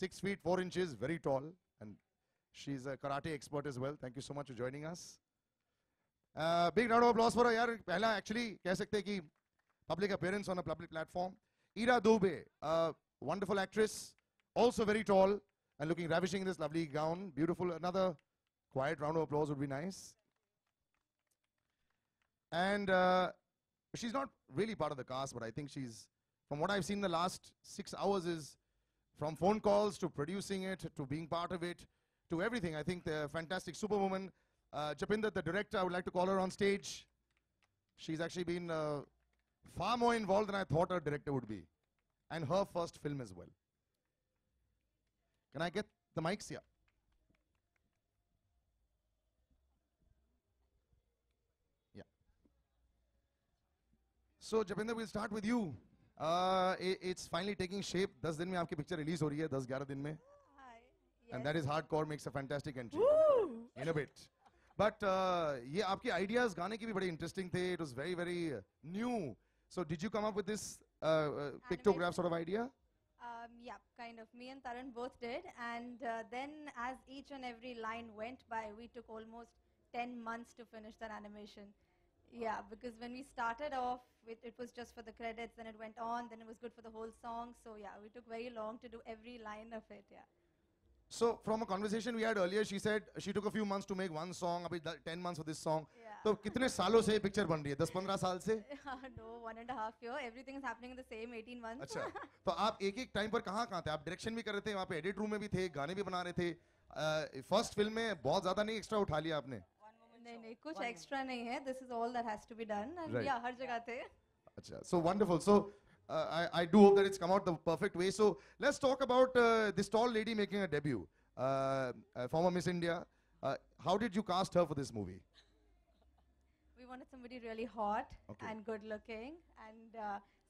6 feet 4 inches, very tall, and she's a karate expert as well. Thank you so much for joining us. Big round of applause for her. यार पहला actually कह सकते हैं कि public appearance on a public platform. Ira Dubey, wonderful actress, also very tall and looking ravishing in this lovely gown. Beautiful. Another quiet round of applause would be nice. And she's not really part of the cast, but I think she's, from what I've seen the last 6 hours, is from phone calls to producing it, to being part of it, to everything. I think the fantastic superwoman, Japinder, the director, I would like to call her on stage. She's actually been far more involved than I thought a director would be. And her first film as well. Can I get the mics here? Yeah. So, Japinder, we'll start with you. It's finally taking shape. 10 दिन में आपकी picture release हो रही है, 10-11 दिन में. Yes. And that is hardcore, makes a fantastic entry. Woo! In a bit. But ये आपके ideas गाने की भी बड़े interesting थे. It was very, very new. So did you come up with this pictograph sort of idea? Yeah, kind of. Me and Taran both did. And then as each and every line went by, we took almost 10 months to finish that animation. Yeah, because when we started off, it was just for the credits, then it went on, then it was good for the whole song. So yeah, we took very long to do every line of it, yeah. So from a conversation we had earlier, she said she took a few months to make one song, abhi 10 months for this song. Yeah. तो कितने सालों से ये picture बन रही है? 10-15 साल से? No, 1.5 years. Everything is happening in the same 18 months. अच्छा, तो आप एक-एक टाइम पर कहाँ थे? आप डायरेक्शन भी कर रहे थे, वहाँ पे एडिट रूम में भी थे, गाने भी बना रहे थे. फर्स्ट फिल्म में बहुत ज़्यादा नहीं एक्स्ट्रा उठा लिया आपने? नहीं, कुछ एक्स्ट्रा नहीं है. This is all that has to be done. And Right. yeah, हर जगह थे. अच्छा, so wonderful. So I do hope that it's come out the perfect way. So let's talk about this tall lady making a debut, former Miss India. How did you cast her for this movie? We wanted somebody really hot Okay. and good looking, and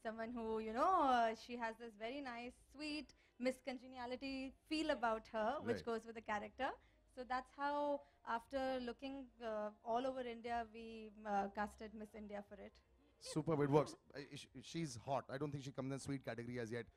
someone who, you know, she has this very nice, sweet, Miss Congeniality feel about her, which Right. goes with the character. So that's how, after looking all over India, we casted Miss India for it. Superb, it works. She's hot. I don't think she comes in sweet category as yet.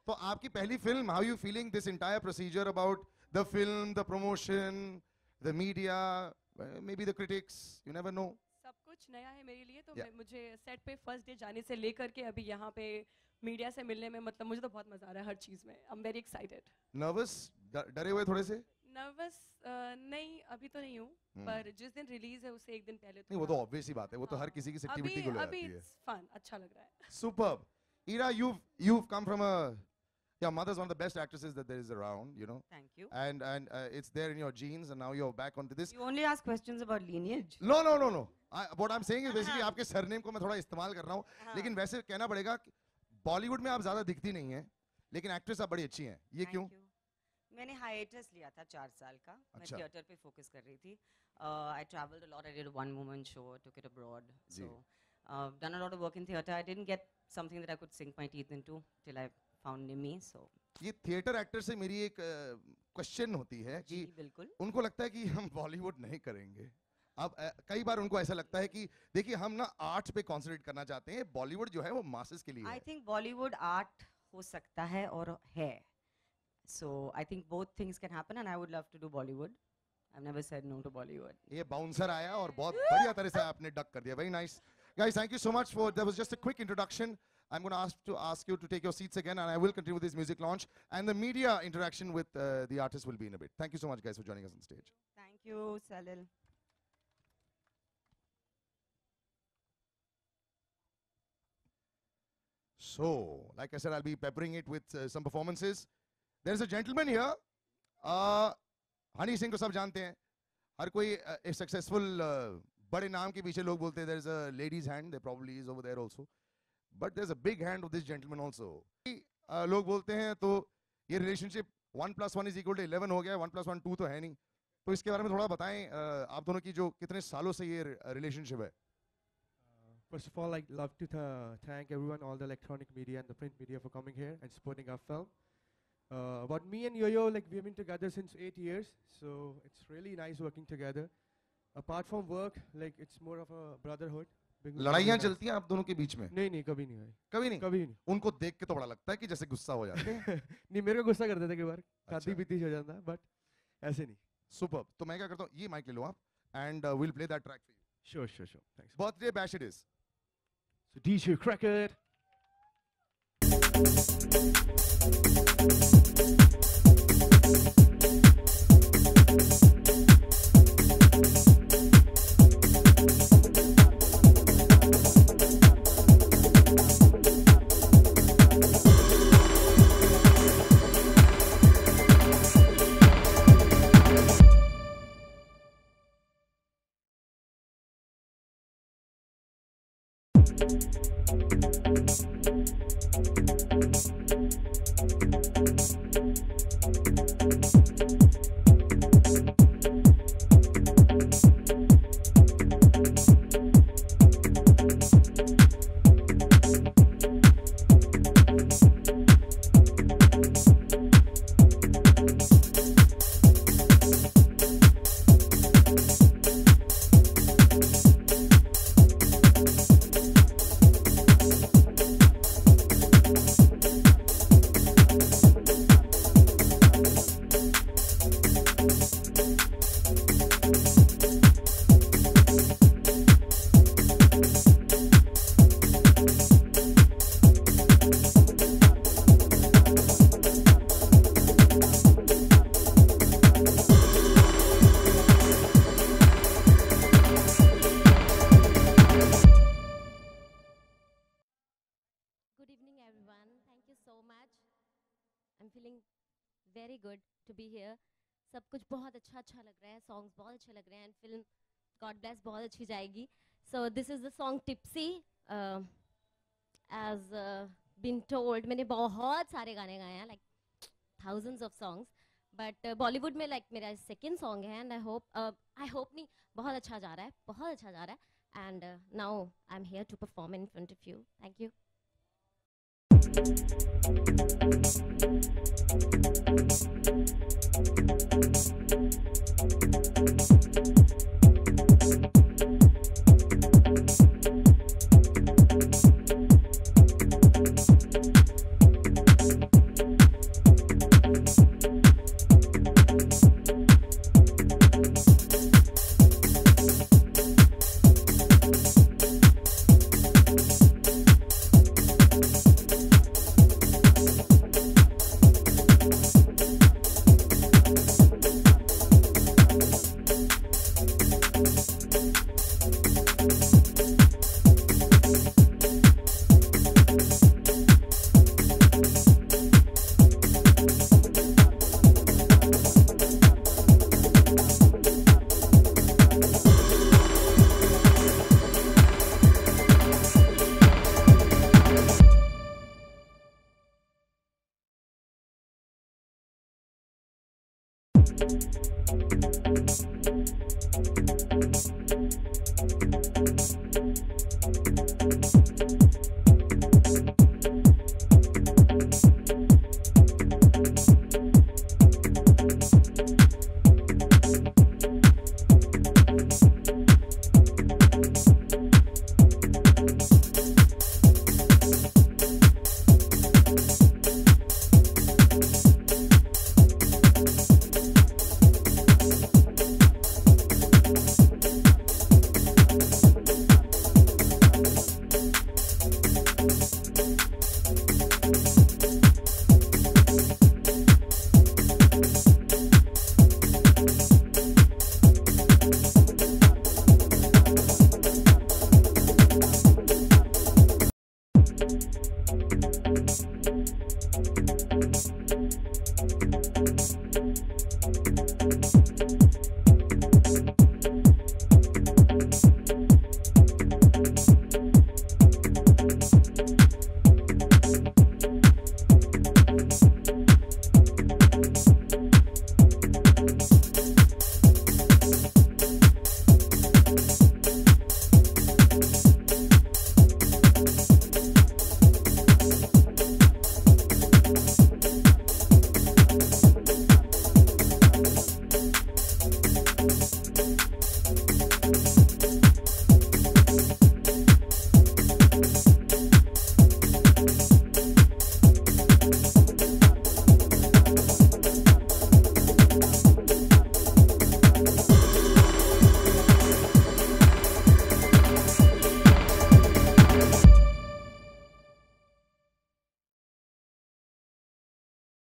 So, आपकी पहली film, how are you feeling this entire procedure about the film, the promotion, the media, maybe the critics? You never know. सब कुछ नया है मेरे लिए तो Yeah. मुझे सेट पे फर्स्ट डे जाने से लेकर के अभी यहाँ पे मीडिया से मिलने में मतलब मुझे तो बहुत मजा आ रहा है हर चीज में. आई एम वेरी एक्साइटेड. Nervous? डरे हुए थोड़े से? नर्वस नहीं अभी तो नहीं हूँ पर जिस दिन रिलीज है उससे एक दिन पहले नहीं वो तो ऑब्वियस ही बात है, वो तो हर किसी की सिट्टी बिट्टी को ले अभी जाती है. इट्स फन अच्छा लग रहा है. Superb. Ira, you've come from a, your mother's one of the best actresses that there is around, you know, Thank you. and it's there in your genes, and now you're back onto this. You only ask questions about lineage. No. What I'm saying is basically आपके surname को मैं थोड़ा इस्तेमाल कर रहा हूँ, लेकिन वैसे कहना पड़ेगा बॉलीवुड में आप ज्यादा दिखती नहीं हैं, लेकिन एक्ट्रेस आप बड़ी अच्छी हैं. ये Thank क्यों? you. मैंने हाइएटस लिया था 4 साल का. मैं अच्छा. थिएटर पे फोकस कर रही थी. I traveled a lot. I did a one woman show. Took it abroad. जी. So done a lot of work in theater. I didn't get something that I could sink my teeth into till I found Nimi. So ये theatre actor से मेरी एक question होती है कि जी बिल्कुल. उनको लगता है कि हम बॉलीवुड नहीं करेंगे. अब कई बार उनको ऐसा लगता है कि देखिए हम ना आर्ट पे कॉन्सेंट्रेट करना चाहते हैं, बॉलीवुड जो है वो मासेस के लिए I है. think Bollywood art हो सकता है और है. So I think both things can happen, and I would love to do Bollywood. I've never said no to Bollywood. ये बाउंसर आया और बहुत बढ़िया तरह से आपने डक कर दिया. Very nice. Guys, thank you so much for, that was just a quick introduction. I'm going to ask you to take your seats again, and I will continue with this music launch. And the media interaction with the artist will be in a bit. Thank you so much, guys, for joining us on stage. Thank you, Salil. So, like I said, I'll be peppering it with some performances. There's a gentleman here. Honey Singh को सब जानते हैं. हर कोई a successful बड़े नाम के पीछे लोग बोलते हैं there's a lady's hand. There probably is over there also. But there's a big hand of this gentleman also. लोग बोलते हैं तो ये relationship 1 + 1 = 11 हो गया. 1 + 1 2 तो है नहीं. तो इसके बारे में थोड़ा बताएं आप दोनों की जो कितने सालों से ये relationship है. First of all, I'd love to thank everyone, all the electronic media and the print media for coming here and supporting our film. About me and Yo-Yo, like we've been together since 8 years, so it's really nice working together. Apart from work, like it's more of a brotherhood. लड़ाइयाँ चलती हैं आप दोनों के बीच में? नहीं कभी नहीं हुई. कभी नहीं? कभी नहीं. उनको देख के तो बड़ा लगता है कि जैसे गुस्सा हो जाते हैं. नहीं मेरे को गुस्सा कर देते कई बार. खाती पीती हो जाता है, but ऐसे नहीं. Superb. तो मैं क्या करता हूँ, ये माइक ले लो आप, and we'll play that track for you. Sure. Thanks. Birthday bash it is. So DJ Crackhead. I'm feeling very good to be here. सब कुछ बहुत अच्छा लग रहा है. Songs बहुत अच्छे लग रहे हैं. And film, God bless, बहुत अच्छी जाएगी. So this is the song Tipsy. As been told, मैंने बहुत सारे गाने गाए हैं, like thousands of songs. But Bollywood में like मेरा second song है, and I hope नहीं बहुत अच्छा जा रहा है. And now I'm here to perform in front of you. Thank you.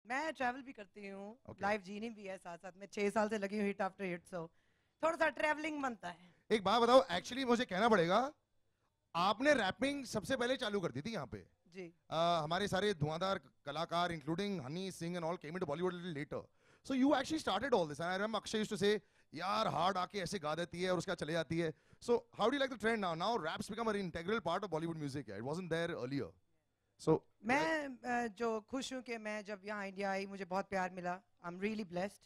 मैं ट्रैवल भी करती हूँ, Okay. लाइव जीनी भी है साथ साथ। मैं 6 साल से लगी हूँ हिट आफ्टर हिट, सो थोड़ा सा ट्रैवलिंग बनता है। एक बात बताओ, एक्चुअली मुझे कहना पड़ेगा, आपने रैपिंग सबसे पहले चालू कर दी थी यहाँ पे। जी हमारे सारे धुआंधार कलाकार including Honey Singh and all came into Bollywood little later, so you actually started all this. I remember Akshay used to say यार हार्ड आके ऐसे गा देती है और उसका चले जाती है। So how do you like the trend now? Now raps become a integral part of Bollywood music. It wasn't there earlier. So मैं जो खुश हूँ कि मैं जब यहाँ इंडिया आई मुझे बहुत प्यार मिला। आई एम रियली ब्लेस्ड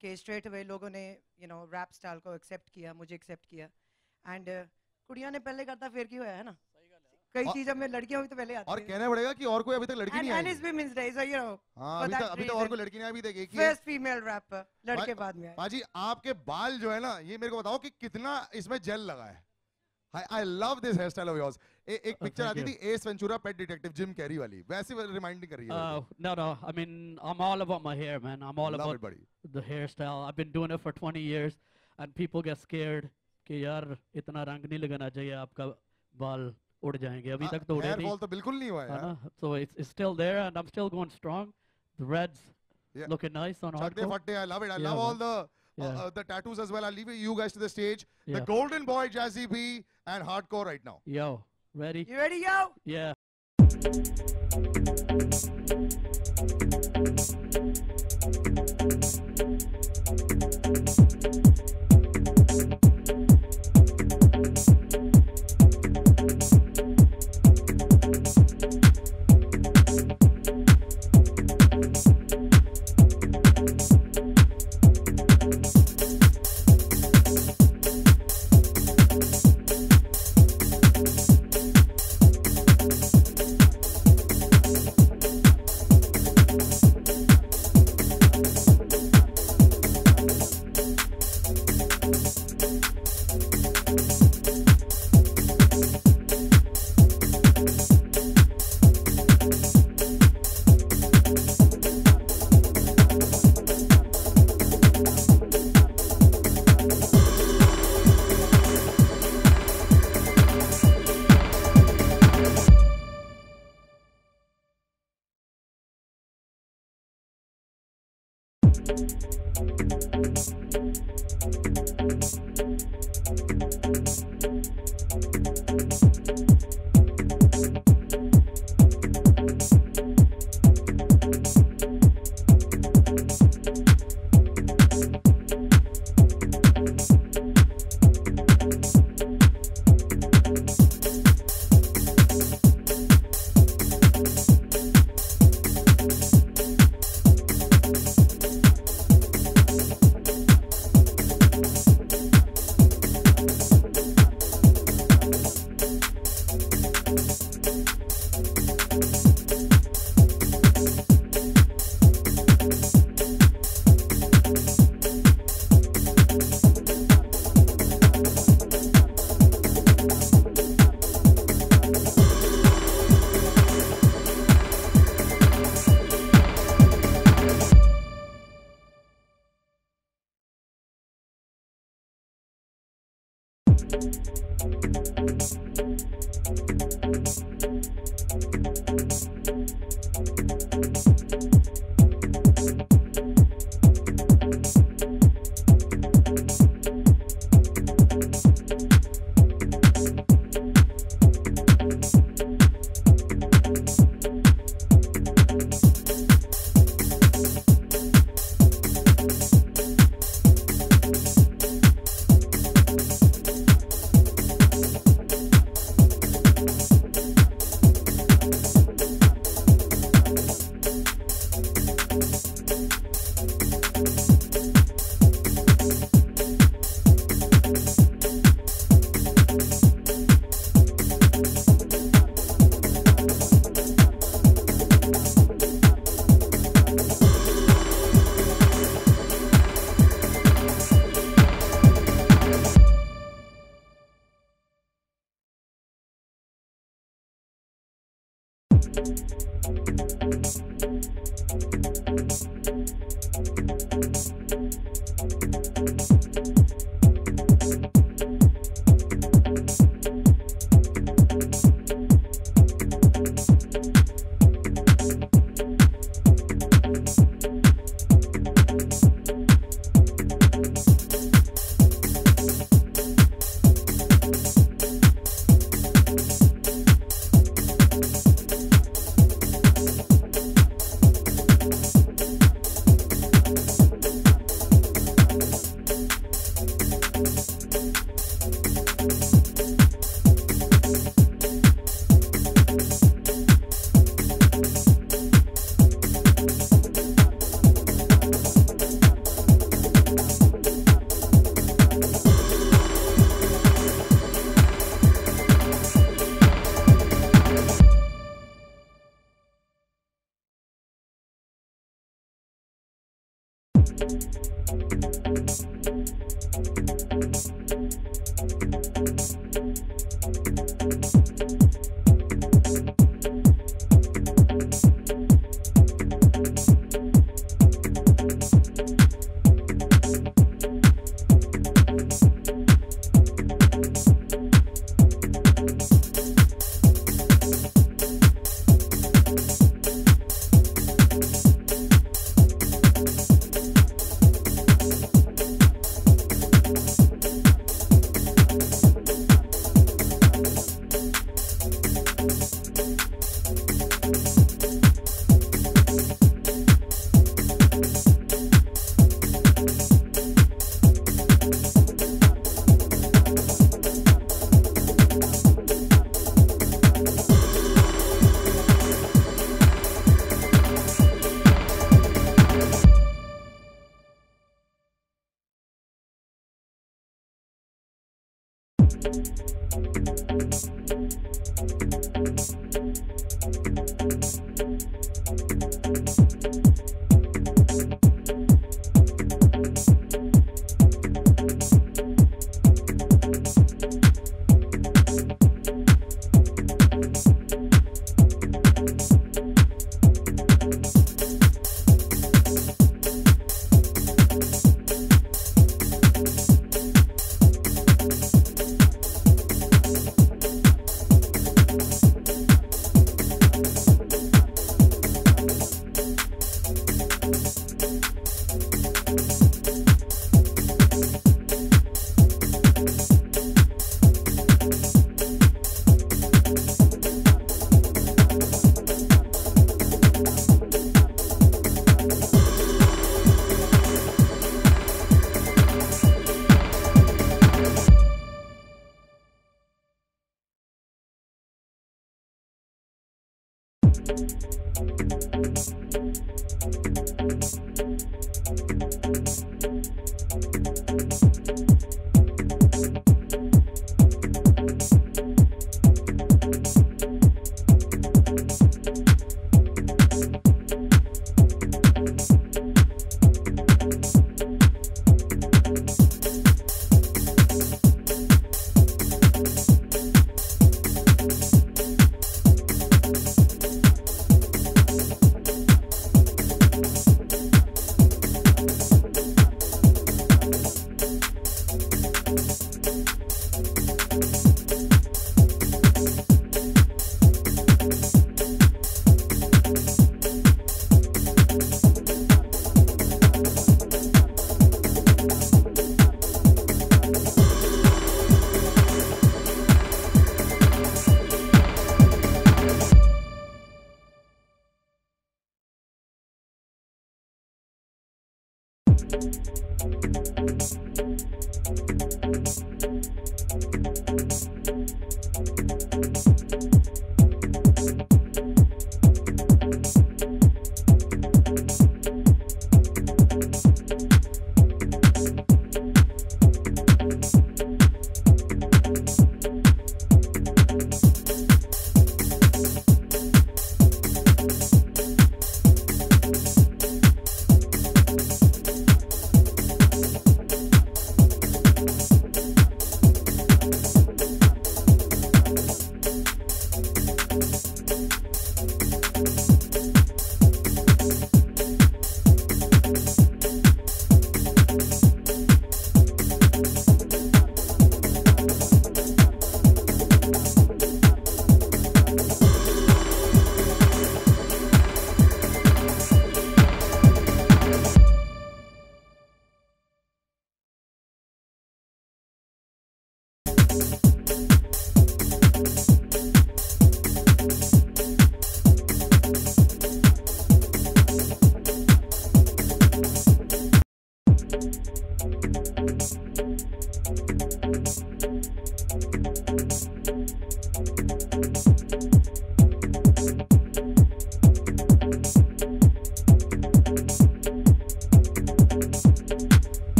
कि स्ट्रेट अवे लोगों ने रैप स्टाइल को एक्सेप्ट किया, मुझे एक्सेप्ट किया। एंड कुड़ियाँ ने पहले करता फिर क्यों है ना, कई और- चीज़ों में लड़कियाँ हुई तो पहले आती और हैं। कहना पड़ेगा कि और कोई अभी तक लड़की नहीं And I. it's Women's Day, so हाँ, for अभी that तक और reason, कोई लड़की नहीं आई, अभी तक एक ही है। first female rapper, लड़के बाद में आए। पाजी आपके बाल जो है ना, ये मेरे को बताओ कि कितना इसमें जेल लगा है। I love this hairstyle of yours. एक पिक्चर thank आती you. थी एस वेंचुरा पेट डिटेक्टिव जिम कैरी वाली, वैसे रिमाइंडिंग कर रही है। No, I mean, I'm all about my hair, man. I'm all Love about it, buddy. the hairstyle. I've been doing it for 20 years, and people get scared कि यार इतना रंग नहीं लगाना चाहिए, आपका बाल उड़ जाएंगे। अभी तक तो उड़े हेयर नहीं, फॉल तो बिल्कुल नहीं हुआ है है यार। ना? So it's still there, and I'm still going strong. The reds Yeah. looking nice on Chakde hardcore. fatte, I love it. I Yeah, love all man. the the tattoos as well. I'll leave you guys to the stage. The Yeah. golden boy Jazzy B and hardcore right now. Yo, ready? You ready, yo? Yeah.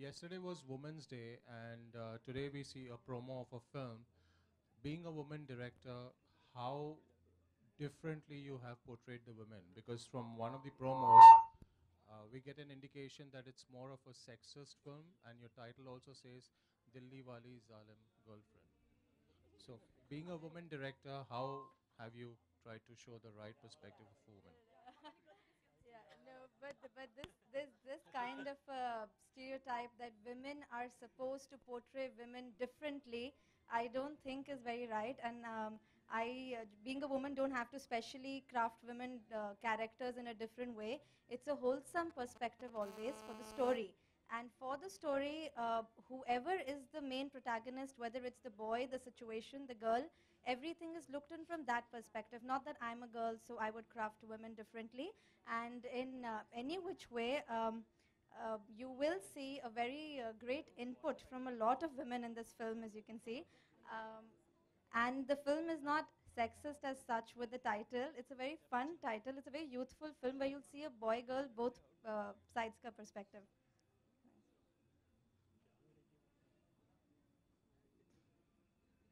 Yesterday was Women's Day, and today we see a promo of a film. Being a woman director, how differently you have portrayed the women? Because from one of the promos, we get an indication that it's more of a sexist film, and your title also says Dilli Wali Zalim Girlfriend. So, being a woman director, how have you tried to show the right perspective of women? Yeah, no, but this kind of stereotype that women are supposed to portray women differently, I don't think is very right. And being a woman, don't have to specially craft women characters in a different way. It's a wholesome perspective always for the story. And for the story, whoever is the main protagonist, whether it's the boy, the situation, the girl, everything is looked in from that perspective. Not that I'm a girl, so I would craft women differently. And in any which way, you will see a very great input from a lot of women in this film, as you can see. And the film is not sexist as such with the title. It's a very fun title. It's a very youthful film where you'll see a boy-girl, both sides ka perspective.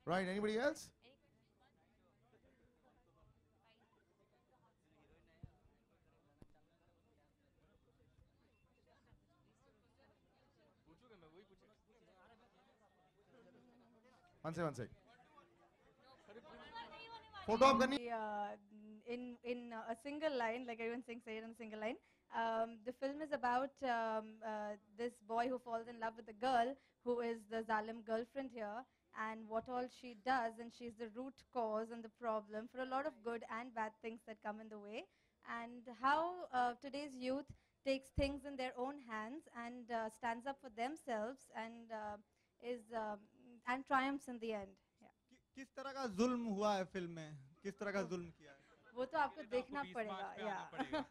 Right, anybody else? One sec. Photo op karni. In a single line, like everyone say it in a single line. The film is about this boy who falls in love with a girl who is the Zalim girlfriend here, and what all she does, and she's the root cause and the problem for a lot of good and bad things that come in the way, and how today's youth takes things in their own hands and stands up for themselves and and triumphs in the end. किस तरह का जुल्म हुआ है film में, किस तरह का जुल्म किया है? वो तो आपको देखना पड़ेगा. Yeah.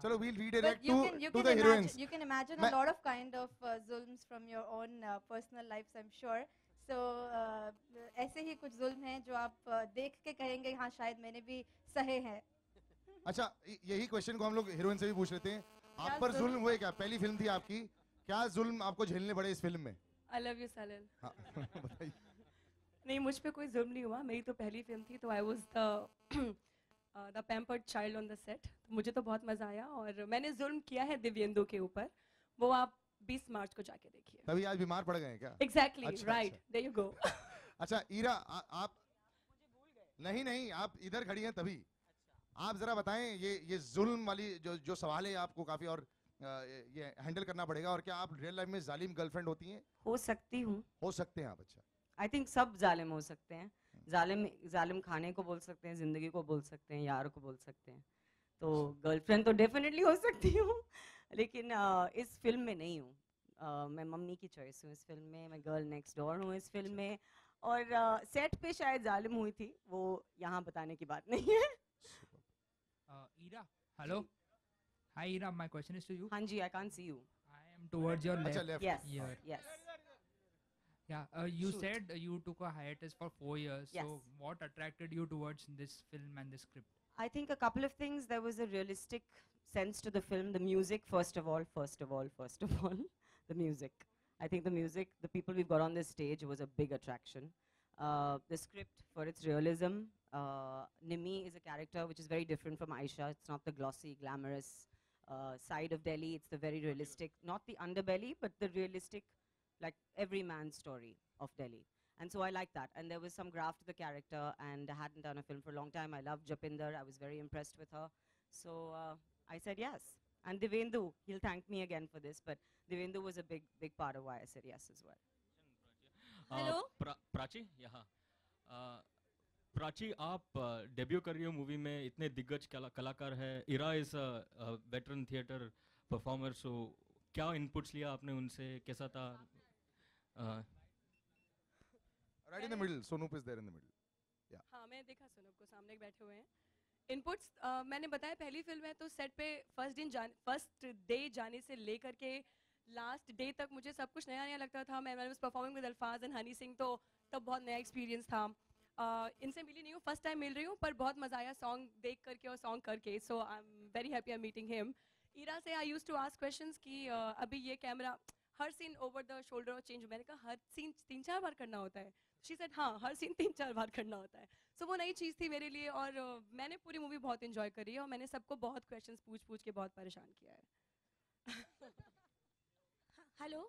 Chalo, we'll redirect you to can the heroines. You can imagine a lot of kind of zulms from your own personal lives, I'm sure. So ऐसे ही कुछ जुल्म हैं जो आप देख के कहेंगे हाँ शायद मैंने भी सहे हैं. अच्छा, यही क्वेश्चन को हम लोग हीरोइन से भी पूछ लेते हैं. आप पर जुल्म हुए क्या? पहली फिल्म थी आपकी, क्या जुल्म आपको झेलने पड़े इस फिल्म में? I love you, Salil. हाँ, बताइए. नहीं, मुझ पे कोई जुल्म नहीं हुआ, मेरी तो पहली फिल्म थी, तो I was the pampered child on the set. मुझे तो बहुत मज़ा आया, और मैंने जुल्म किया है दिव्येंदु के ऊपर, वो आप 20 मार्च को जाके देखिए। तभी आज बीमार पड़ गए हैं क्या? एग्जैक्टली, अच्छा, राइट, देयर यू गो। अच्छा ईरा, आप नहीं नहीं, आप इधर खड़ी हैं तभी। आप जरा बताएं, ये जुल्म वाली जो सवाल है आपको काफी और ये हैंडल करना पड़ेगा, और क्या आप रियल लाइफ में जालिम गर्लफ्रेंड होती हैं? हो सकती हूँ। हो सकते हैं आप। अच्छा, आई थिंक सब जालिम हो सकते हैं। जालिम खाने को बोल सकते हैं, जिंदगी को बोल सकते हैं, यार को बोल सकते हैं। तो गर्लफ्रेंड तो डेफिनेटली हो सकती हूँ, लेकिन इस फिल्म में नहीं हूँ। मैं मम्मी की चॉइस हूँ इस फिल्म में, मैं गर्ल नेक्स्ट डोर हूँ इस फिल्म में, और सेट पे शायद जालिम हुई थी, वो यहाँ बताने की बात नहीं है। Ira, hello. Hi, Ira. My question is to you. हाँ जी, I can't see you. I am towards your अच्छा, left. left. Yes, Here. yes. Yeah. You Shoot. said you took a hiatus for 4 years. Yes. So, what attracted you towards this film and this script? I think a couple of things. There was a realistic sense to the film. The music, first of all, the music. I think the music, the people we've got on this stage was a big attraction. The script, for its realism. Nimi is a character which is very different from Aisha. It's not the glossy, glamorous side of Delhi. It's the very realistic, not the underbelly, but the realistic, like everyman story of Delhi. And so I like that. And there was some graft to the character, and I hadn't done a film for a long time. I loved Japinder. I was very impressed with her. So I said yes. And Divendu, he'll thank me again for this, but Divendu was a big part of why I said yes as well. Hello? Prachi, यहाँ प्राची, आप debut कर रही हो movie में, इतने दिग्गज कलाकार है। Ira is veteran theatre performer, so क्या इनपुट्स लिया आपने उनसे, कैसा था? Right in the middle, Sonup is there in the middle. हाँ, मैं देखा सोनूप को, सामने बैठे हुए हैं। इनपुट्स मैंने बताया, पहली फिल्म है तो सेट पे फर्स्ट डे जाने से लेकर के लास्ट डे तक मुझे सब कुछ नया नया लगता था। मैं वाज परफॉर्मिंग विद अल्फाज एंड हनी सिंह, तो तब बहुत नया एक्सपीरियंस था। इनसे मिली नहीं हूँ, फर्स्ट टाइम मिल रही हूँ, पर बहुत मज़ा आया सॉन्ग देख करके और सॉन्ग करके। So I am very happy I am meeting him. Ira से I used to ask questions कि अभी ये कैमरा हर सीन ओवर द शोल्डर और चेंज। मैंने कहा हर सीन 3-4 बार करना होता है? शी सेड हाँ, हर सीन 3-4 बार करना होता है। सो वो नई चीज़ थी मेरे लिए, और मैंने पूरी मूवी बहुत इन्जॉय करी है, और मैंने सबको बहुत क्वेश्चंस पूछ के बहुत परेशान किया है। Hello.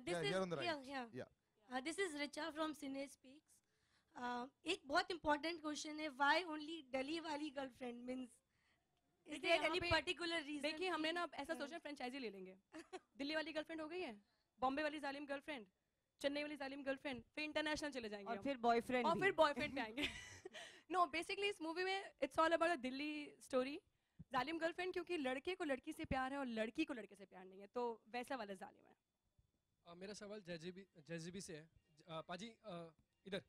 You're on the right. Yeah. This is Richa from Cine Speaks. एक बहुत important question है, why only Delhi वाली girlfriend means? Is there any particular reason? देखिए, हमने ना ऐसा सोचा फ्रेंचाइजी ले लेंगे। दिल्ली वाली गर्लफ्रेंड हो गई है, बॉम्बे वाली जालिम गर्लफ्रेंड, चेन्नई वाली जालिम गर्लफ्रेंड, फिर इंटरनेशनल चले जाएंगे, और फिर बॉयफ्रेंड, और फिर बॉयफ्रेंड पे आएंगे। नो, बेसिकली इस मूवी में it's all about a Delhi story. जालिम गर्लफ्रेंड क्योंकि लड़के को लड़की से प्यार है और लड़की को लड़के से प्यार नहीं है, तो वैसा वाला जालिम है। मेरा सवाल जयजीबी से है। पाजी, इधर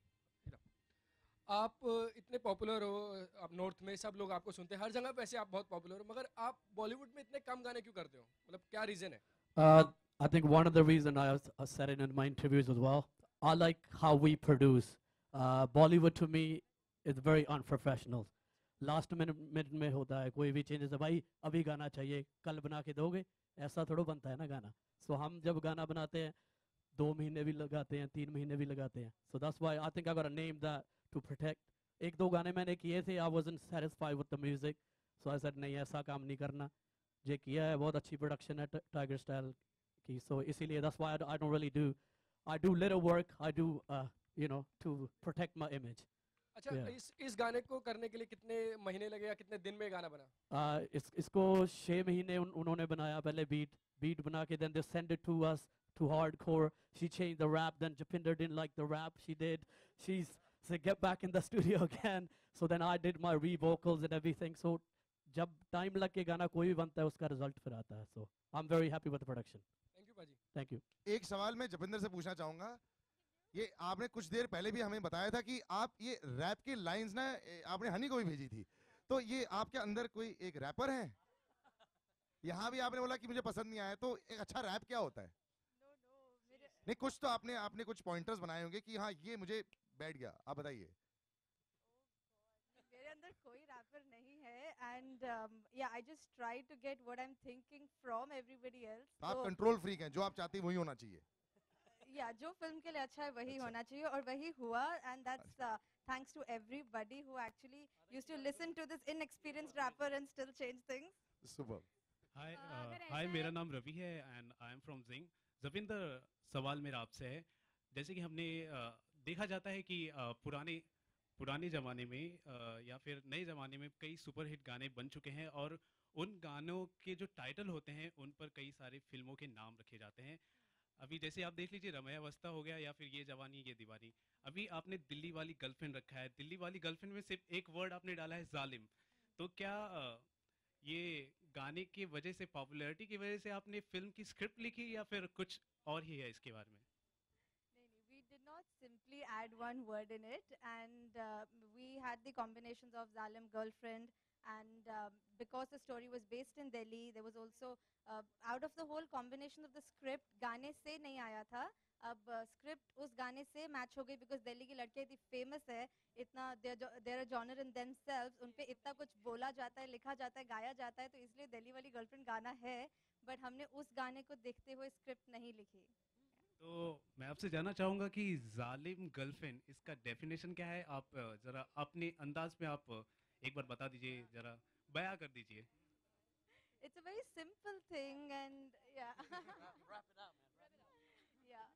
आप इतने पॉपुलर हो, आप नॉर्थ में सब लोग आपको सुनते हैं, हर जगह पे ऐसे आप बहुत पॉपुलर हो, मगर आप बॉलीवुड में इतने कम गाने क्यों करते हो? मतलब क्या रीजन है? I think one of the reasons I said it in my interviews as well, I like how we produce. Bollywood to me is very unprofessional. Last minute में होता है कोई भी चेंजेस है, भाई अभी गाना चाहिए, कल बना के दोगे, ऐसा थोड़ा बनता है ना गाना। So हम जब गाना बनाते हैं 2 महीने भी लगाते हैं, 3 महीने भी लगाते हैं। So that's why I think I got a name that to protect. 1-2 गाने मैंने किए थे, I wasn't satisfied with the music, so I said नहीं, ऐसा काम नहीं करना। ये किया है, बहुत अच्छी प्रोडक्शन है टाइगर स्टाइल की, so इसीलिए that's why I don't really do, I do little work, I do to protect my image. अच्छा, इस गाने को करने के लिए कितने महीने लगे या कितने दिन में गाना बना? इसको 6 महीने उन्होंने बनाया, पहले बीट बना के, then they send it to us to hardcore. She changed the rap, then Japinder didn't like the rap she did. She said get back in the studio again. So then I did my re-vocals and everything. So जब time लग के गाना कोई भी बनता है, उसका result फिर आता है। So I'm very happy with the production. Thank you पाजी। Thank you. एक सवाल मैं जपिंदर से पूछना चाहूंगा, ये आपने कुछ देर पहले भी हमें बताया था कि आप ये रैप की लाइंस ना आपने हनी को भी भेजी थी, तो ये आपके अंदर कोई एक रैपर है? यहाँ भी आपने बोला कि मुझे पसंद नहीं आया, तो एक अच्छा रैप क्या होता है? नहीं, कुछ तो आपने कुछ पॉइंटर्स बनाए होंगे कि हाँ ये मुझे बैठ गया, आप बताइए। मेरे अंदर कोई रैपर नहीं है, एंड या I just try to get what I am thinking from everybody else. आप कंट्रोल फ्रीक हैं, जो आप चाहती हैं वही होना चाहिए। Yeah, जो film के लिए अच्छा है वही होना चाहिए और वही हुआ, and that's thanks to everybody who actually used to listen to this inexperienced rapper and still change things. Super. हाय अगर हाय ऐसा मेरा है- नाम रवि है एंड आई एम फ्रॉम जिंग। जविंदर, सवाल मेरा आपसे है, जैसे कि हमने देखा जाता है कि पुराने पुराने ज़माने में या फिर नए ज़माने में कई सुपरहिट गाने बन चुके हैं और उन गानों के जो टाइटल होते हैं उन पर कई सारी फिल्मों के नाम रखे जाते हैं। अभी जैसे आप देख लीजिए रमैयावस्था हो गया या फिर ये जवानी ये दीवानी। अभी आपने दिल्ली वाली गर्लफ्रेंड रखा है, दिल्ली वाली गर्लफ्रेंड में सिर्फ एक वर्ड आपने डाला है जालिम। तो क्या ये गाने की वजह से, पॉपुलैरिटी की वजह से आपने फिल्म की स्क्रिप्ट लिखी या फिर कुछ और ही है इसके बारे में? We did not simply add one word in it, and we had the combinations of Zalim girlfriend, and because the story was based in Delhi, there was also out of the whole combination of the script, गाने से नहीं आया था, अब script उस गाने से match हो गई because दिल्ली की लड़कियाँ इतनी famous है, इतना they're a genre in themselves, उन पे इतना कुछ बोला जाता है, लिखा जाता है, गाया जाता है, तो इसलिए दिल्ली वाली गर्लफ्रेंड गाना है, but हमने उस गाने को देखते हुए script नहीं लिखी। तो मैं आपसे जानना चाहूँगा कि जालिम गर्लफ्रेंड इसका डेफिनेशन क्या है? आप ज़रा अपने अंदाज में आप एक बार बता दीजिए, ज़रा बयां कर दीजिए। It's a very simple thing, and yeah. Wrap it up, man. Yeah.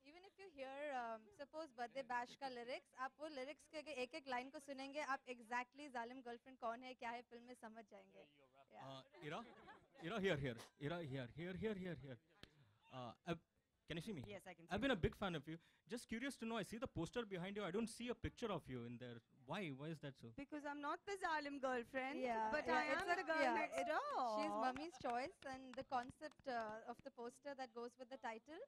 Even if you hear, suppose Birthday Bash का lyrics, आप वो lyrics के एक-एक line को सुनेंगे, आप exactly जालिम girlfriend कौन है, क्या है, फिल्म में समझ जाएंगे। Yeah. Ira, here. Can you see me? Yes, I can see I've been you. a big fan of you. Just curious to know, I see the poster behind you. I don't see a picture of you in there. Why? Why is that so? Because I'm not the Zalim girlfriend, Yeah, but yeah, I am it's the girl next door. She's Mummy's choice, and the concept of the poster that goes with the title,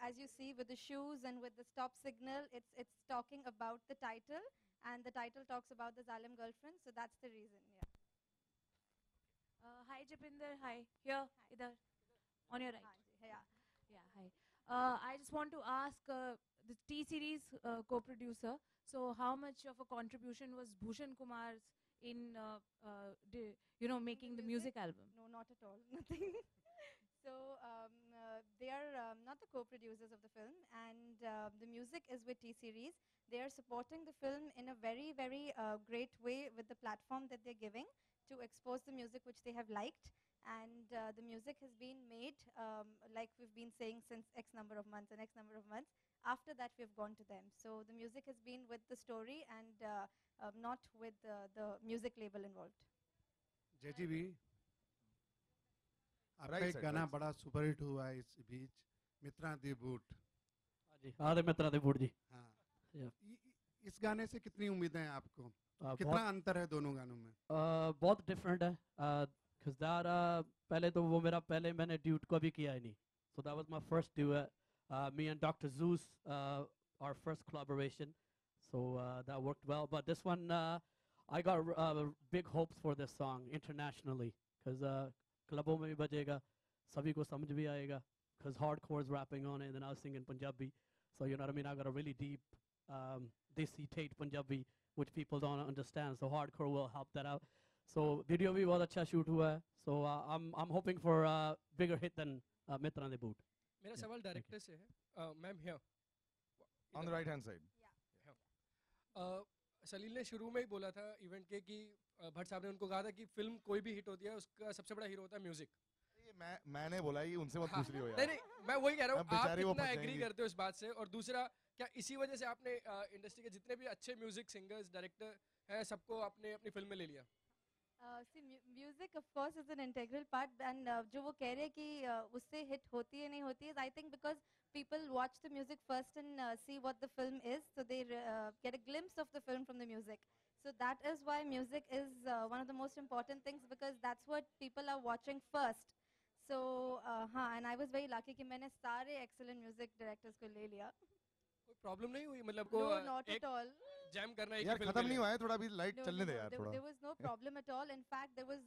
as you see with the shoes and with the stop signal, it's talking about the title, and the title talks about the Zalim girlfriend, so that's the reason. Yeah. Hi Japinder, hi. Here, idhar, on your right. Yeah. Yeah, hi. I just want to ask the T-Series co-producer, so how much of a contribution was Bhushan Kumar's in, making the music album? No, not at all. Nothing. So they are not the co-producers of the film, and the music is with T-Series. They are supporting the film in a very, very great way with the platform that they're giving to expose the music which they have liked. And the music has been made, like we've been saying, since X number of months and X number of months. After that, we've gone to them. So the music has been with the story and not with the music label involved. JGB, आपका Right एक side, गाना right बड़ा superhit हुआ है इस बीच, मित्रा दी boot. जी, आधे मित्रा दे boot जी। हाँ। Yeah. इस गाने से कितनी उम्मीदें हैं आपको? कितना बहुत- अंतर है दोनों गानों में? बहुत डिफरेंट है, because that पहले तो वो मेरा पहले मैंने duet को भी किया ही नहीं, so that was my first duet. Me and Dr. Zeus, our first collaboration, so that worked well. But this one, I got big hopes for this song internationally, because clubों में भी बजेगा, सभी को समझ भी आएगा, because hardcore is rapping on it, and then I was singing Punjabi, so you know what I mean. I got a really deep desi Tate Punjabi, which people don't understand, so hardcore will help that out. So video भी बहुत अच्छा shoot हुआ है, so I'm hoping for a bigger hit than Mitra they boot. मेरा Yeah, सवाल thank you. Director से है, ma'am here. On the right hand side. सलील ने शुरू में ही बोला था इवेंट के कि भट्ट साहब ने उनको कहा था कि फिल्म कोई भी हिट होती है उसका सबसे बड़ा हीरो होता है म्यूजिक। मैंने बोला ये उनसे मत पूछ रही हो यार। नहीं, मैं वही कह रहा हूँ, अब आप बेचारी वो कितना फंस एग्री जाएंगी। करते हो इस बात से? और दूसरा, क्या इसी वजह से आपने इंडस्ट्री के जितने भी अच्छे म्यूजिक सिंगर्स डायरेक्टर हैं सबको आपने अपनी फिल्म में ले लिया? See, music of course is an integral part, and जो वो कह रहे हैं कि उससे hit होती है नहीं होती है, I think because people watch the music first and see what the film is, so they get a glimpse of the film from the music. So that is why music is one of the most important things, because that's what people are watching first. So हाँ, and I was very lucky कि मैंने सारे excellent music directors को ले लिया. कोई problem नहीं हुई मतलब को No, not at all. Jam करना एक यार फिल्म खत्म में नहीं ले? हुआ है, थोड़ा भी लाइट No, चलने no, दे no, यार there, थोड़ा। there was no problem at all. In fact, there was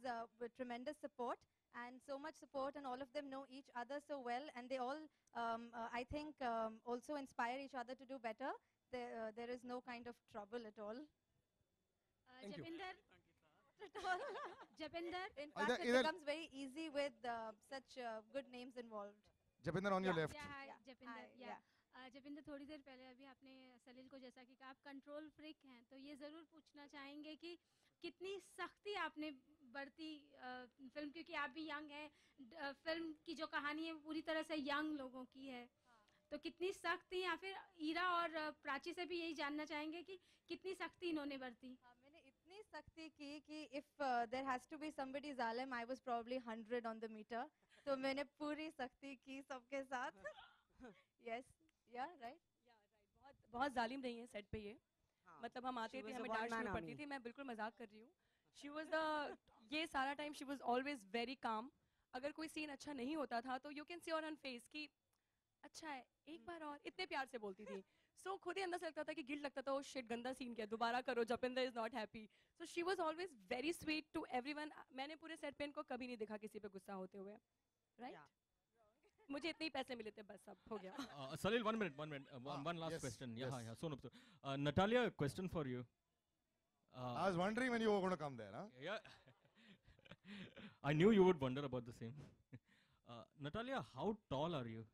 tremendous support, and so much support, and all of them know each other so well, and they all, I think, also inspire each other to do better. There is no kind of trouble at all. Thank you. Japinder, At all. Japinder, In fact, it becomes very easy with such good names involved. Japinder on your left. Hi, Japinder. Yeah. Japinder, थोड़ी देर पहले अभी आपने सलील को जैसा कि कहा आप control फ्रिक हैं, तो ये ज़रूर पूछना चाहेंगे कि कितनी सख्ती आपने बरती फिल्म, क्योंकि आप भी यंग हैं, फिल्म की जो कहानी है वो पूरी तरह से यंग लोगों की है, तो कितनी सख्ती, या फिर ईरा और प्राची से भी यही जानना चाहेंगे कि कितनी सख्ती इन्होंने बरती। मैंने इतनी सख्ती की कि if there has to be somebody जालिम, I was probably 100 on the meter, तो मैंने पूरी सख्ती की सबके साथ। यस, या राइट, बहुत बहुत जालिम रही है सेट पे ये। मतलब हम आते थे, हमें डांट शुरू पड़ती थी, मैं बिल्कुल मजाक कर रही हूँ। शी वाज द, ये सारा time she was always very calm. अगर कोई सीन अच्छा नहीं होता था तो you can see on face कि अच्छा है, एक बार और, इतने प्यार से बोलती थी। सो खुद ही अंदर से लगता था कि गिल्ट लगता था, ओ शिट गंदा सीन किया, दोबारा करो, Japinder is not happy. So she was always very sweet to everyone. मैंने पूरे सेट पे इनको कभी नहीं देखा किसी पे गुस्सा होते हुए, राइट? मुझे इतने ही पैसे मिले थे, बस अब हो गया। Salil, one minute, one last question. Yeah, Sonam. Natalia, question for you. I was wondering when you were going to come there, huh? Yeah. I knew you would wonder about the same. Natalia, how tall are you?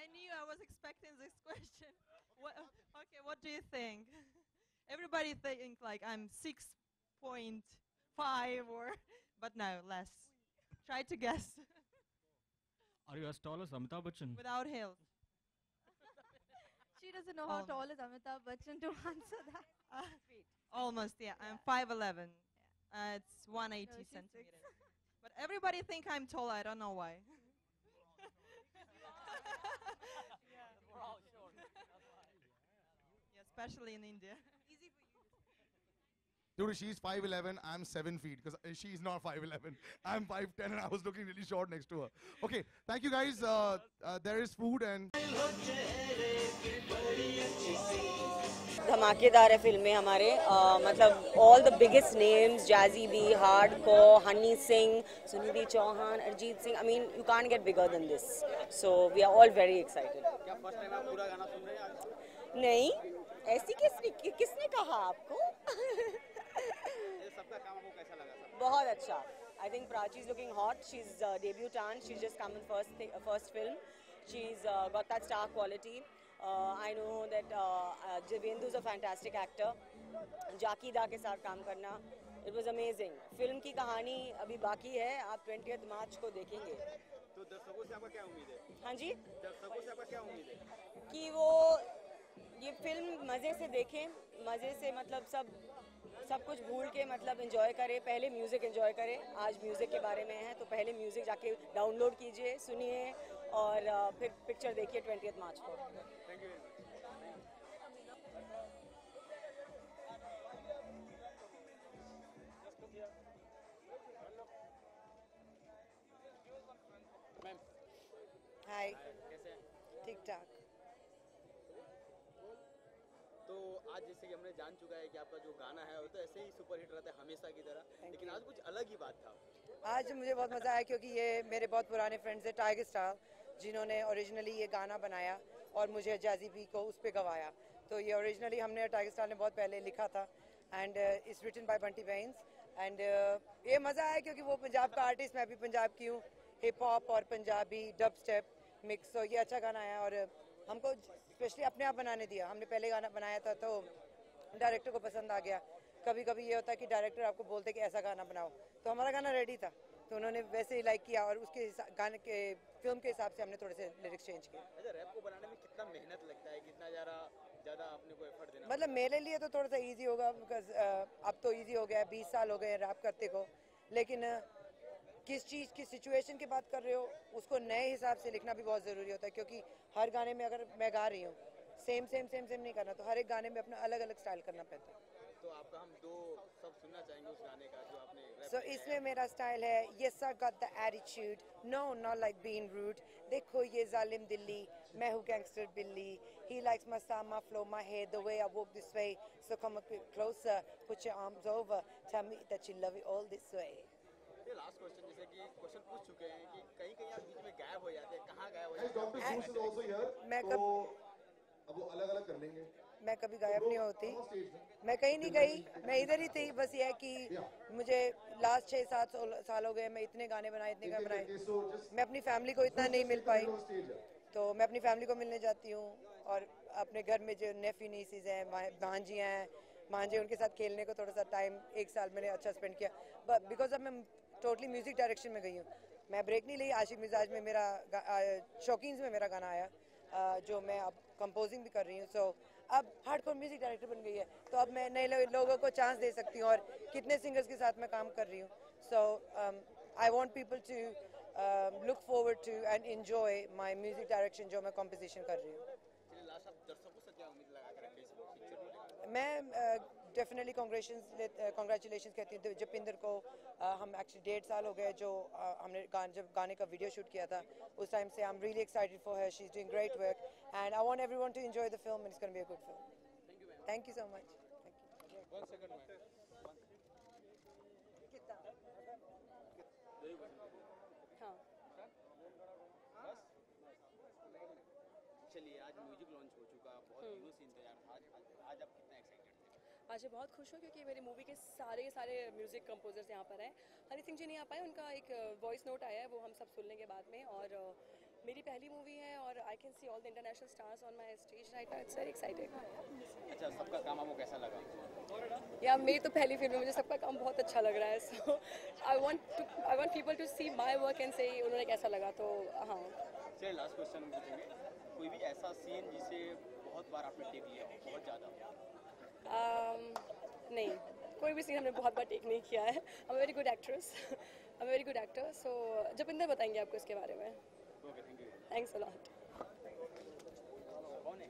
I knew I was expecting this question. Okay, what do you think? Everybody think like I'm 6.5 or, but no, less. Try to guess. Are you as tall as Amitabh Bachchan? Without heels. She doesn't know how tall is Amitabh Bachchan to answer that. Almost, yeah. I'm 5'11". It's 180 centimeters. But everybody think I'm tall. I don't know why. We're all short. Yeah, especially in India. Dude, she's 5'11", I'm 7 feet, because she's not 5'11". I'm 5'10", and I was looking really short next to her. Okay, thank you guys. There is food and... धमाकेदार है फिल्में हमारे, मतलब all the biggest names, Jazzy B, Hardcore, Honey Singh, Sunidhi Chauhan, Arjit Singh. I mean, you can't get bigger than this. So we are all very excited. क्या first time आप पूरा गाना सुन रहे हैं आज? नहीं, ऐसी किसने कहा आपको? सबका काम आपको कैसा लगा? बहुत अच्छा. I think Prachi is looking hot. She's debutant. She's just come in first film. She's got that star quality. I know that Jivendu is a fantastic actor. Jackie Da के साथ काम करना, it was amazing. फिल्म की कहानी अभी बाकी है, आप 20th मार्च को देखेंगे. तो दर्शकों से आपका क्या उम्मीद है? हाँ जी? दर्शकों से आपका क्या उम्मीद है? कि वो ये फिल्म मज़े से देखें, मज़े से मतलब सब कुछ भूल के मतलब एंजॉय करें. पहले म्यूज़िक एंजॉय करें. आज म्यूज़िक के बारे में है तो पहले म्यूज़िक जाके डाउनलोड कीजिए, सुनिए और फिर पिक्चर देखिए 20th मार्च को. Thank you. हाय, कैसे हैं? ठीक ठाक. तो आज जैसे कि हमने जान चुका है कि आपका जो गाना है वो तो ऐसे ही सुपर हिट रहता है हमेशा की तरह, लेकिन आज कुछ अलग ही बात था. आज मुझे बहुत मज़ा आया क्योंकि ये मेरे बहुत पुराने फ्रेंड्स हैं टाइगर स्टार, जिन्होंने ओरिजिनली ये गाना बनाया और मुझे जाजी बी को उस पर गवाया. तो ये ओरिजिनली हमने टाइगर स्टार ने बहुत पहले लिखा था and it's written by Bunty Bains. And ये मज़ा आया क्योंकि वो पंजाब का आर्टिस्ट, मैं भी पंजाब की हूँ, हिप हॉप और पंजाबी डब स्टेप मिक्स. तो ये अच्छा गाना है और हमको स्पेशली अपने आप बनाने दिया. हमने पहले गाना बनाया था तो डायरेक्टर को पसंद आ गया. कभी कभी ये होता है कि डायरेक्टर आपको बोलते कि ऐसा गाना बनाओ, तो हमारा गाना रेडी था तो उन्होंने वैसे ही लाइक किया और उसके गाने के फिल्म के हिसाब से हमने थोड़े से लिरिक्स चेंज किए. अच्छा, रैप को बनाने में कितना मेहनत लगता है, कितना ज़्यादा अपने को एफर्ट देना? मतलब मेरे लिए तो थोड़ा सा इजी होगा बिकॉज अब तो इजी हो गया, 20 साल हो गए रैप करते को. लेकिन किस चीज़ की सिचुएशन की बात कर रहे हो उसको नए हिसाब से लिखना भी बहुत ज़रूरी होता है, क्योंकि हर गाने में अगर मैं गा रही हूँ सेम नहीं करना, तो हर एक गाने में अपना अलग अलग स्टाइल करना पड़ता है. तो आपका हम दो सब सुनना चाहेंगे उस गाने का जो आपने रैप So इसमें मेरा स्टाइल है, yes I got the attitude, no not like being rude. देखो ये जालिम दिल्ली, मैं हूँ gangster बिल्ली. He likes my style, my flow, my hair, the way I walk this way. So come a bit closer, put your arms over, tell me that you love it all this way. ये last question, जैसे कि question पूछ चुके हैं कि कहीं आप बीच में गायब हो जाते हैं, कहाँ गायब हो जाते हैं? मैं अब वो अलग अलग कर लेंगे. मैं कभी गायब नहीं होती, मैं कहीं नहीं गई, मैं इधर ही थी। बस ये है कि मुझे लास्ट 6-7 साल हो गए, मैं इतने गाने बनाए, इतने गाने बनाए, मैं अपनी फैमिली को इतना नहीं मिल पाई, तो मैं अपनी फैमिली को मिलने जाती हूँ। और अपने घर में जो नेफ्यू नीसीज हैं, भांजियाँ हैं, भांजे, उनके साथ खेलने को थोड़ा सा टाइम 1 साल मैंने अच्छा स्पेंड किया। बट बिकॉज अब मैं टोटली म्यूज़िक डायरेक्शन में गई हूँ, मैं ब्रेक नहीं ली। आशिक मिजाज में मेरा शौकीन्स में मेरा गाना आया, जो मैं अब कंपोजिंग भी कर रही हूँ। सो अब हार्डकोर म्यूज़िक डायरेक्टर बन गई है, तो अब मैं नए लोगों को चांस दे सकती हूँ, और कितने सिंगर्स के साथ मैं काम कर रही हूँ। So I want people to look forward to and enjoy my music direction जो मैं कंपोजिशन कर रही हूँ। मैं डेफिनेटली कॉन्ग्रेचुलेशन कहती हूँ जपिंदर को। हम एक्चुअली 1.5 साल हो गए जो हमने जब गाने का वीडियो शूट किया था, उस टाइम से I am really excited for her, she is doing great work and I want everyone to enjoy the film and it's gonna be a good film. Thank you so much. चलिए, आज music launch हो चुका, बहुत दिनों से इंतजार था, आज आप कितना एक्साइटेड थे? आज मैं बहुत खुश हूँ क्योंकि मेरी मूवी के सारे म्यूज़िक कंपोजर्स यहाँ पर हैं। हनी सिंह जी नहीं आ पाए, उनका एक वॉइस नोट आया है, वो हम सब सुन लेंगे बाद में। और मेरी पहली मूवी है और I can see all the international stars on my stage right now, it's very exciting. अच्छा, सबका काम आपको कैसा लगा? या मेरी तो पहली फिल्म है, मुझे सबका काम बहुत अच्छा लग रहा है। So I want people to see my work and से उन्हें कैसा लगा। तो हाँ, चलिए लास्ट क्वेश्चन पूछेंगे, कोई भी ऐसा सीन जिसे बहुत बार आपने टेक लिया हो, बहुत ज़्यादा? नहीं, कोई भी सीन हमने बहुत बार टेक नहीं किया है। I am very good actress, I am very good actor. So Japinder बताएंगे आपको इसके बारे में। Okay, thank you. Thanks a lot. कौन है?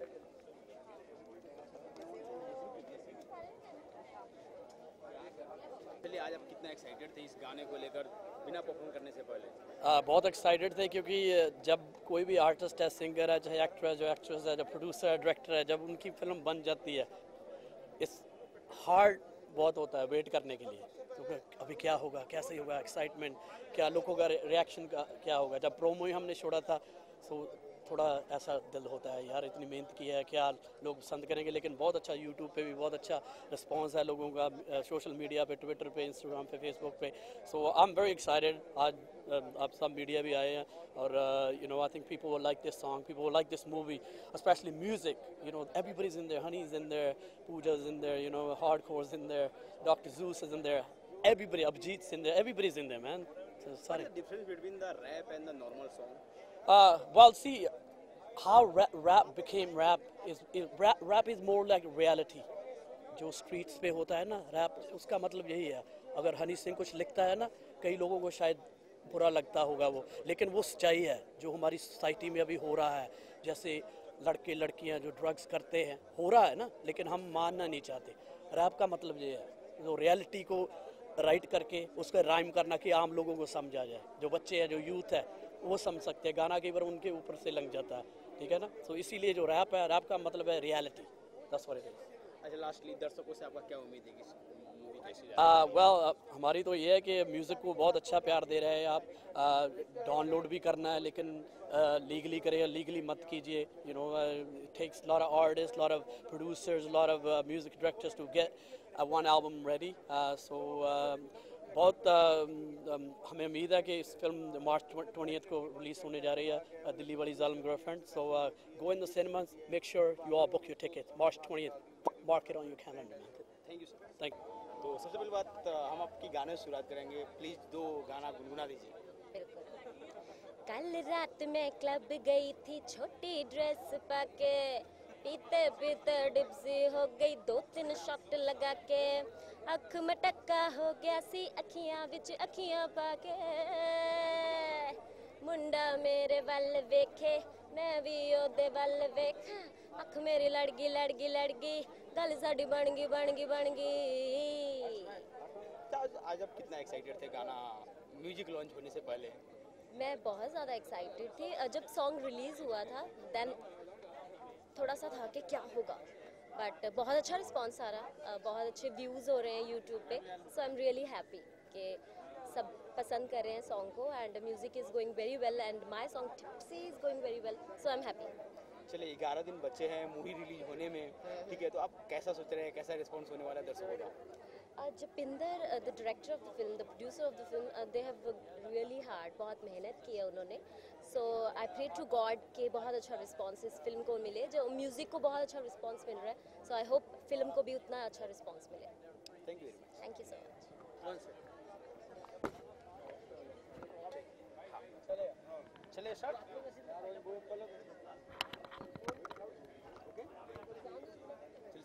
चलिए, आज आप कितना एक्साइटेड थे इस गाने को लेकर बिना परफॉर्म करने से पहले? बहुत एक्साइटेड थे क्योंकि जब कोई भी आर्टिस्ट है, सिंगर है, चाहे एक्टर है, जो एक्ट्रेस है, जो प्रोड्यूसर है, डायरेक्टर है, जब उनकी फिल्म बन जाती है, इस हार्ड बहुत होता है वेट करने के लिए, तो अभी क्या होगा, कैसे होगा, एक्साइटमेंट क्या, लोगों का रिएक्शन का क्या होगा। जब प्रोमो ही हमने छोड़ा था तो थोड़ा ऐसा दिल होता है, यार इतनी मेहनत की है, क्या लोग पसंद करेंगे। लेकिन बहुत अच्छा यूट्यूब पे भी बहुत अच्छा रिस्पांस है लोगों का, सोशल मीडिया पे, ट्विटर पे, इंस्टाग्राम पे, फेसबुक पे। So I am very excited. आज आप सब मीडिया भी आए हैं और you know I think people will like this song, people will like this movie, specially music. You know everybody is in there, Honey is in there, Pooja is in there, you know Hard Kaur is in there, Doctor Zeus is in there, everybody, Abhijit is in there, everybody's in there, man. So, sorry. What is the difference between the rap and the normal song? Well, see, how rap became rap is rap is more like reality. जो streets पे होता है ना rap, उसका मतलब यही है। अगर हनी सिंह कुछ लिखता है ना, कई लोगों को शायद बुरा लगता होगा वो, लेकिन वो सच्चाई है जो हमारी सोसाइटी में अभी हो रहा है। जैसे लड़के लड़कियां जो ड्रग्स करते हैं, हो रहा है ना, लेकिन हम मानना नहीं चाहते। रैप का मतलब ये है, जो रियलिटी को राइट करके उसका राइम करना कि आम लोगों को समझा जाए। जो बच्चे हैं, जो यूथ है, वो समझ सकते हैं। गाना कई बार उनके ऊपर से लग जाता है, ठीक है ना। तो इसीलिए जो रैप है, रैप का मतलब है reality. That's what it is. अच्छा, लास्टली दर्शकों से आपका क्या उम्मीद है कि मूवी कैसी जाएगी? वेल, हमारी तो ये है कि म्यूज़िक को बहुत अच्छा प्यार दे रहे हैं आप। डाउनलोड भी करना है, लेकिन लीगली करें, लीगली मत कीजिए। You know it takes lot of artist, lot of producers, lot of music directors to get one album ready. So बहुत हमें उम्मीद है कि इस फिल्म मार्च 20th को रिलीज़ होने जा रही है, दिल्ली वाली जालिम girlfriend. So go in the cinemas, make sure you all book your ticket March 20th, mark it on your calendar. Thank you sir. Thank you. तो सबसे पहली बात, हम आपकी गाने से शुरुआत करेंगे, प्लीज़ 2 गाना गुनगुना दीजिए। कल रात मैं क्लब गई थी छोटी ड्रेस पाके, पीते पीते डिप्सी हो गई 2-3 शॉट लगा के, अख मटक्का हो गया सी अखियां विच अखियां पाके, मुंडा मेरे वल वेखे मैं भी ओदे वल वेखा, अख मेरी लड़गी लड़गी लड़गी, गल साडी बन गई। आज आप कितना एक्साइटेड थे गाना म्यूजिक लॉन्च होने से पहले? मैं बहुत ज़्यादा एक्साइटेड थी। जब सॉन्ग रिलीज़ हुआ था देन थोड़ा सा था कि क्या होगा, बट बहुत अच्छा रिस्पांस आ रहा, बहुत अच्छे व्यूज़ हो रहे हैं यूट्यूब पे। So I am really happy कि सब पसंद कर रहे हैं सॉन्ग को, and music is going very well and my song tipsy is going very well, so I am happy. चलिए 11 दिन बचे हैं मूवी रिलीज होने में, ठीक है, तो आप कैसा सोच रहे हैं, कैसा रिस्पॉन्स होने वाला है दर्शकों का? Japinder, the director of the film, the producer of the film, they have worked really hard. बहुत मेहनत की है उन्होंने. So I pray to God कि बहुत अच्छा रिस्पॉन्स इस फिल्म को मिले. जो म्यूजिक को बहुत अच्छा रिस्पॉन्स मिल रहा है. So I hope फिल्म को भी उतना अच्छा रिस्पॉन्स मिले. Thank you very much. Thank you so much. चलिए सर.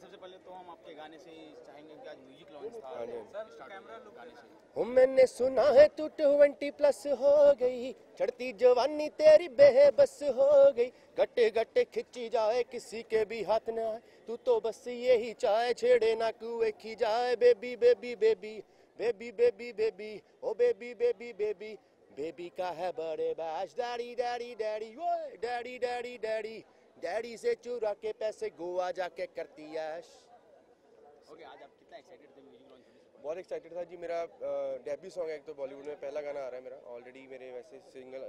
सबसे पहले तो हम आपके गाने से चाहेंगे कि आज म्यूजिक लॉन्च था. सर कैमरा लुक गाने से. हो मैंने सुना है तू 20+ हो गई, चढ़ती जवानी तेरी बेबस हो गई, गट्टे गट्टे खिंची जाए किसी के भी हाथ ना आए, तू तो बस यही चाहे छेड़े ना कुएं खी जाए. Baby baby baby baby baby baby oh baby baby baby baby का है बड़े बाश. डैडी डैडी डैडी ओए डैडी डैडी डैडी डैडी से चुरा के पैसे गोवा जाके करती ऐश. ओके, आज आप कितना एक्साइटेड थे म्यूजिक लॉन्च होने से? बहुत एक्साइटेड था जी. मेरा डेब्यू सॉन्ग है, एक तो बॉलीवुड में पहला गाना आ रहा है मेरा. ऑलरेडी मेरे वैसे सिंगल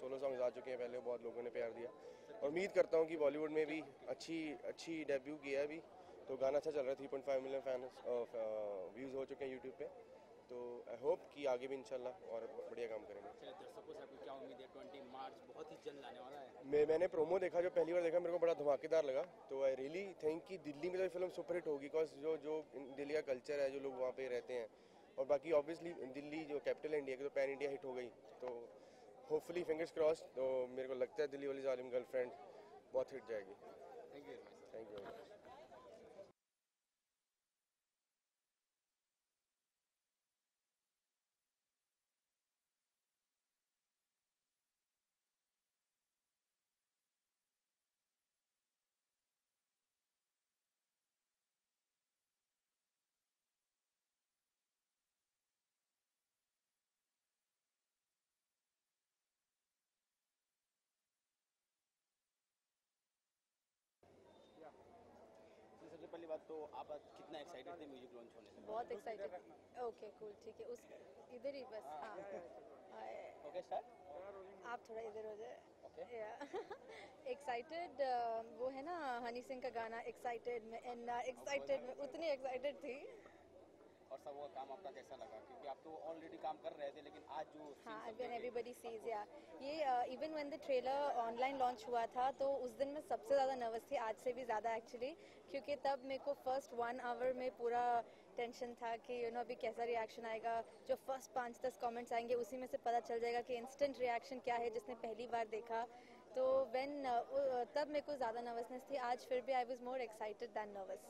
सोलो सॉन्ग्स आ चुके हैं पहले, बहुत लोगों ने प्यार दिया. और उम्मीद करता हूँ कि बॉलीवुड में भी अच्छी डेब्यू किया है अभी. तो गाना अच्छा चल रहा है. 3.5 मिलियन फैंस व्यूज़ हो चुके हैं यूट्यूब पे. तो आई होप कि आगे भी इंशाल्लाह और बढ़िया काम करेंगे. चलिए दर्शकों से आपकी क्या उम्मीद है? 20 मार्च बहुत ही जल्द आने वाला है. मैंने प्रोमो देखा, जो पहली बार देखा मेरे को बड़ा धमाकेदार लगा. तो आई रियली थिंक कि दिल्ली में तो फिल्म सुपरहिट होगी, बिकॉज जो दिल्ली का कल्चर है, जो लोग वहाँ पे रहते हैं, और बाकी ऑब्वियसली दिल्ली जो कैपिटल इंडिया की, तो पैन इंडिया हिट हो गई. तो होपफुली फिंगर्स क्रॉस. तो मेरे को लगता है दिल्ली वाली जालिम गर्लफ्रेंड बहुत हिट जाएगी. Thank you. Thank you. सबसे पहली बात तो आप आज कितना एक्साइटेड थे म्यूजिक लॉन्च होने से? बहुत एक्साइटेड. ओके कूल, ठीक है. उस इधर ही बस. हाँ. ओके सर, आप थोड़ा इधर हो जाए. ओके. एक्साइटेड वो है ना हनी सिंह का गाना एक्साइटेड में, एंड एक्साइटेड में उतनी एक्साइटेड थी. और सब वो काम आपका कैसा लगा? क्योंकि आप तो ऑलरेडी काम कर रहे थे, लेकिन आज जो हाँ, when everybody sees, yeah. ये even when the trailer online launch हुआ था, तो उस दिन मैं सबसे ज़्यादा नर्वस थी, आज से भी ज़्यादा एक्चुअली, क्योंकि तब मेरे को फर्स्ट 1 आवर में पूरा टेंशन था कि अभी कैसा रिएक्शन आएगा. जो फर्स्ट 5-10 कमेंट्स आएंगे उसी में से पता चल जाएगा कि इंस्टेंट रिएक्शन क्या है जिसने पहली बार देखा. तो तब मेरे को ज़्यादा नर्वसनेस थी. आज फिर भी I was more excited than nervous.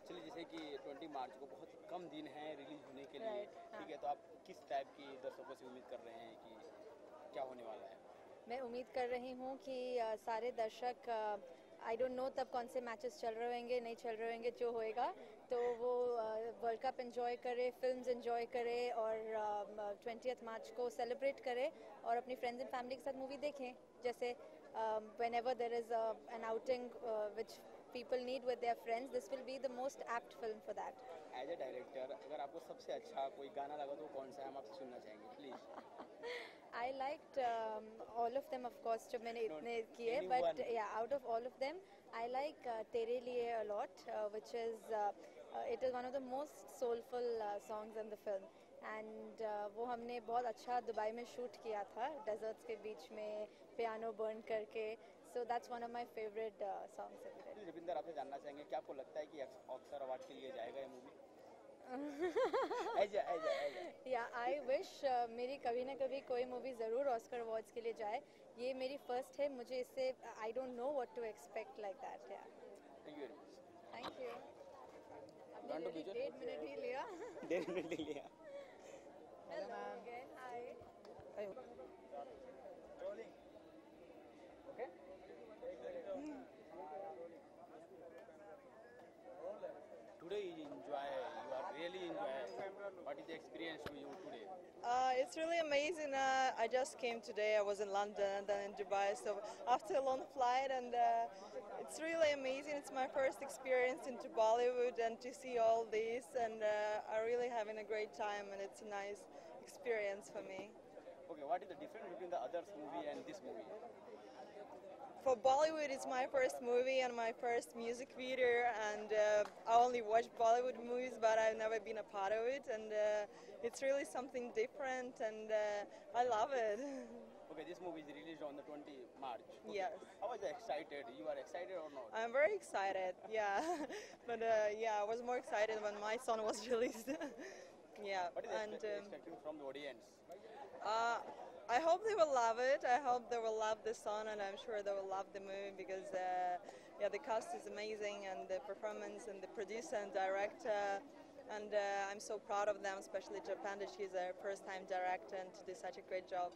चलिए, जैसे कि 20 मार्च को बहुत कम दिन है रिलीज होने के लिए, ठीक है, तो आप किस टाइप की दर्शकों से उम्मीद कर रहे हैं कि क्या होने वाला है? मैं उम्मीद कर रही हूँ कि सारे दर्शक, आई डोंट नो तब कौन से मैचेस चल रहे होंगे, नहीं चल रहे होंगे, जो होएगा तो वो वर्ल्ड कप एंजॉय करे, फिल्म्स एंजॉय करे, और 20th मार्च को सेलिब्रेट करे, और अपनी फ्रेंड्स एंड फैमिली के साथ मूवी देखें. जैसे whenever there is an outing which people need with their friends, this will be the most apt film for that. As a director, अगर आपको सबसे अच्छा कोई गाना लगा तो कौन सा है, हम आपसे सुनना चाहेंगे please. I liked all of them, of course, जो मैंने इतने किए, but yeah, out of all of them, I like तेरे लिए a lot, which is it is one of the most soulful songs in the film, and वो हमने बहुत अच्छा दुबई में शूट किया था, डेजर्ट्स के बीच में पियानो बर्न करके. So that's one of my favorite songs of it. Ravinder, आपसे जानना चाहेंगे कि आपको लगता है कि ऑस्कर अवार्ड के लिए जाएगा ये मूवी? या आई विश मेरी कभी ना कभी कोई मूवी ज़रूर ऑस्कर अवार्ड्स के लिए जाए. ये मेरी फर्स्ट है, मुझे इससे I don't know what to expect like that. Yeah thank you very much. Thank you. आपने 1.5 मिनट ही लिया. 1.5 मिनट ही लिया. Hello again. Hi. Rolling. Okay. Today you are really enjoy. What is the experience for you today? It's really amazing. I just came today. I was in London and then in Dubai. So after a long flight, and it's really amazing. It's my first experience into Bollywood, and to see all this, and I'm really having a great time, and it's a nice experience for me. Okay, what is the difference between the others movie and this movie? For Bollywood, it's my first movie and my first music video, and I only watch Bollywood movies, but I've never been a part of it, and it's really something different, and I love it. Okay, this movie is released on the 20 March. Okay. Yes. How was you excited? You are excited or not? I'm very excited, yeah. But yeah, I was more excited when my song was released. Yeah, What is and expecting from the audience? I hope they will love it. I hope they will love the song, and I'm sure they will love the movie because yeah, the cast is amazing, and the performance, and the producer and director, and I'm so proud of them, especially Japanda. She's a first-time director, and to do such a great job.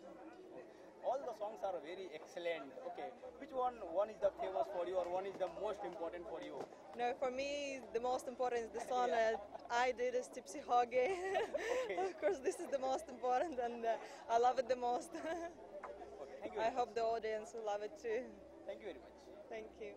All the songs are very excellent. Okay, which one is the famous for you, or one is the most important for you? No, for me, the most important is the song I did is Tipsy Hoge. Of course, this is the most important, and I love it the most. Okay, thank you. I hope the audience will love it too. Thank you very much. Thank you.